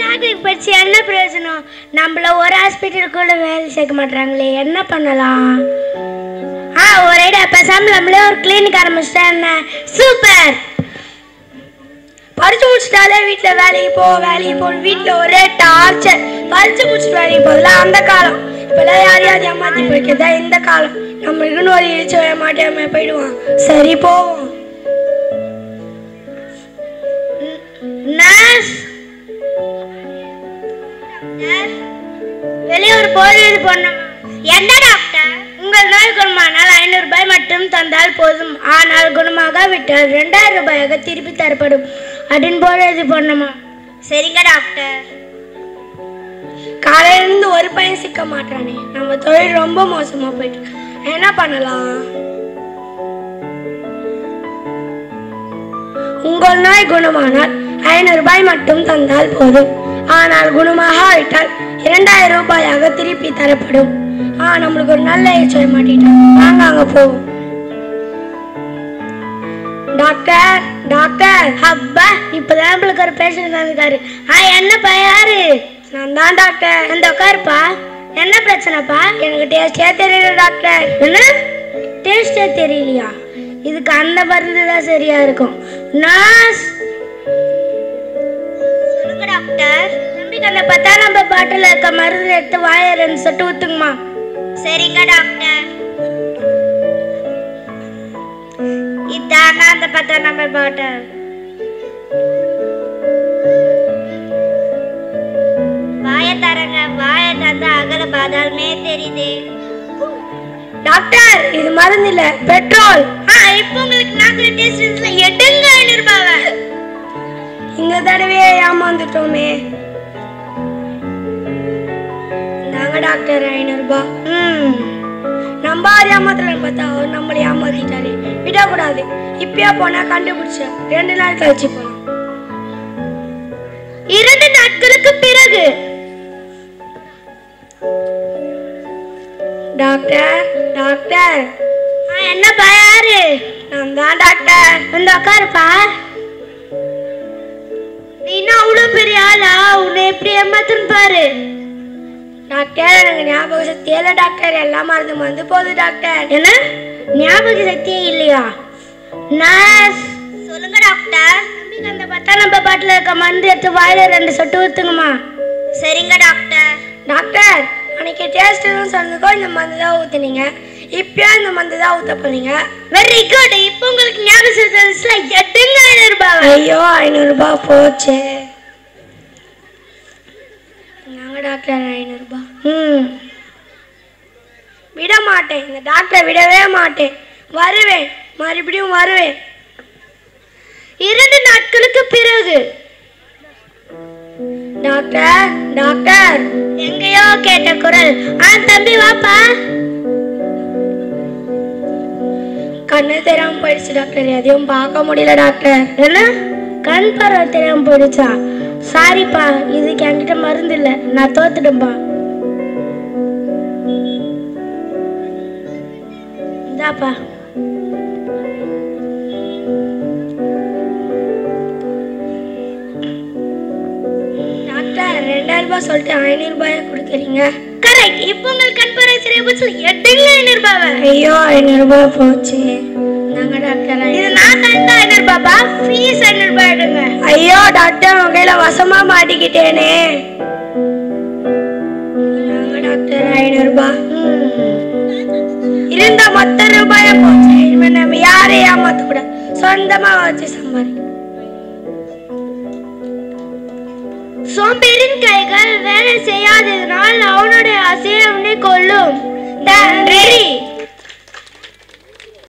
டாக்டருக்கு படிச்சு என்ன பிரயோஜனம்? நம்மள ஒரு ஹாஸ்பிட்டலுக்குள்ள வேலை சேர்க்க மாட்டாங்களே, என்ன பண்ணலாம்? ஒரே பேசாம நம்மளே ஒரு கிளினிக் ஆரம்பிச்சிட்டா என்ன? சூப்பர். படிச்சு முடிச்சுட்டாலே வீட்டில் வேலைக்கு போ வீட்டில் ஒரே டார்ச்சர். படிச்சு முடிச்சுட்டு வேலைக்கு போகலாம் அந்த காலம். இப்பெல்லாம் யாரையாவது ஏமாத்தி போய்க்கிறதா இந்த காலம். நம்மளுக்குன்னு ஒரு இழிச்சு ஏமாட்டாம போயிடுவான். சரி போவோம். வெளியூர் போறது பொண்ணும். என்ன டாக்டர்? உங்கள் நோய் குணமானால் 500 ரூபாய் மட்டும் தந்தால் போதும். ஆனால் குணமாகாவிட்டால் 2000 ரூபாயாக திருப்பி தரப்படும் அப்படின்னு போறது பொண்ணுமா? சரிங்க டாக்டர். காலையிலிருந்து ஒரு பையன் சிக்க மாட்டானே, நம்ம தொழில் ரொம்ப மோசமா போயிட்டு என்ன பண்ணலாம்? உங்கள் நோய் குணமானால் 500 ரூபாய் மட்டும் தந்தால் போதும். ஆனால் குணமாகாவிட்டால் 2000 ரூபாயாக திருப்பி தரப்படும். நம்மளுக்கு ஒரு நல்ல சொல்ல மாட்டேன். வாங்க அங்க போவோம். டாக்டர் டாக்டர், அப்பா இப்பதான் நம்மளுக்கு ஒரு பேஷண்ட் வந்துருக்காரு. என்னப்பா? யாரு? நான் தான் டாக்டர். அந்த உட்காருப்பா. என்ன பிரச்சனைப்பா? எனக்கு டேஸ்டே தெரியல டாக்டர். என்ன டேஸ்டே தெரியலையா? இதுக்கு அந்த மருந்து தான் சரியா இருக்கும். நர்ஸ் சொல்லுங்க டாக்டர். தம்பிக்கு அந்த 10 நம்பர் பாட்டில் இருக்க மருந்து எடுத்து வாயை 2 சொட்டு ஊத்துங்கம்மா. சரிங்க டாக்டர். இதாங்க அந்த 10 நம்பர் பாட்டில். வாயை தரங்க. வாயை தந்தா அகல பாதாளமே தெரியுது. டாக்டர் இது மருந்து இல்ல, பெட்ரோல். இப்போ உங்களுக்கு நாக்குல டேஸ்ட் இல்ல. எடுங்க 500 ரூபாய். இந்த தடவையே ஏமாந்துட்டோமே. நாங்க டாக்டர் 500 ரூபாய். நம்ம ஏமாத்தலன்னு பார்த்தா அவர் நம்மளை ஏமாத்திட்டாரு. விடக்கூடாது. இப்பயா போனா கண்டுபிடிச்ச 2 நாள் கழிச்சு போலாம். 2 நாட்களுக்கு பிறகு டாக்டர் டாக்டர். என்னப்பா? யாரு? நான் தான் டாக்டர். வந்து உட்காருப்பா. நீ இன்னும் அவ்வளோ பெரிய ஆளா? உன்னை எப்படி ஏமாத்துன்னு பாரு. டாக்டர் எனக்கு ஞாபக சக்தி இல்லை டாக்டர். எல்லாம் மருந்து போகுது டாக்டர். என்ன ஞாபக சக்தியே இல்லையா? நர்ஸ் சொல்லுங்க டாக்டர். தம்பிக்கு அந்த 10 நம்பர் பாட்டில் இருக்க மருந்து எடுத்து வாயில 2 சொட்டு ஊத்துங்கம்மா. சரிங்க டாக்டர். டாக்டர் அன்னைக்கு டேஸ்ட்னு சொன்னதுக்கோ இந்த மருந்து தான் ஊத்துனீங்க. இப்போ இந்த மருந்து தான் ஊத்த போறீங்க. Very good. இப்போ உங்களுக்கு ஞாபகம் சக்தி எடுங்க 500 ரூபாய். ஐயோ 500 ரூபாய் போச்சு. நாங்க டாக்டர் 500 ரூபாய். விட மாட்டேன். இந்த டாக்டர் விடவே மாட்டேன். வருவேன், மறுபடியும் வருவேன். 2 நாட்களுக்கு பிறகு டாக்டர் டாக்டர். எங்கேயோ கேட்ட குரல். தம்பி வாப்பா. கண்ணு தெரியாம போயிடுச்சு டாக்டர். எதையும் பார்க்க முடியல டாக்டர். என்ன கண் பார்வை தெரியாம போயிடுச்சா? சாரிப்பா, இதுக்கு என்கிட்ட மருந்து இல்லை. நான் தோத்துட்டேன்பா. இந்தாப்பா. டாக்டர் 2000 ரூபாய் சொல்லிட்டு 500 ரூபாய் கொடுக்குறீங்க. கரெக்ட். இப்போ உங்களுக்கு கண் பார்வை சரியா போச்சு. எடுங்க 500 ரூபாய். ஐயோ 500 ரூபாய் போச்சு. நாங்க டாக்டர் இது நான் தந்த 500 ரூபாய். ஃபீஸ் 500 ரூபாய் எடுங்க. ஐயோ டாக்டர் உங்க கையில வசமா மாட்டிக்கிட்டேனே. நாங்க டாக்டர் 500 ரூபாய். இருந்த மொத்த ரூபாய போச்சு. இனிமே நம்ம யாரையும் ஏமாத்த கூடாது. சொந்தமா வச்சு சம்பாதிக்கணும். சோம்பேறின் கைகள் வேலை செய்யாது.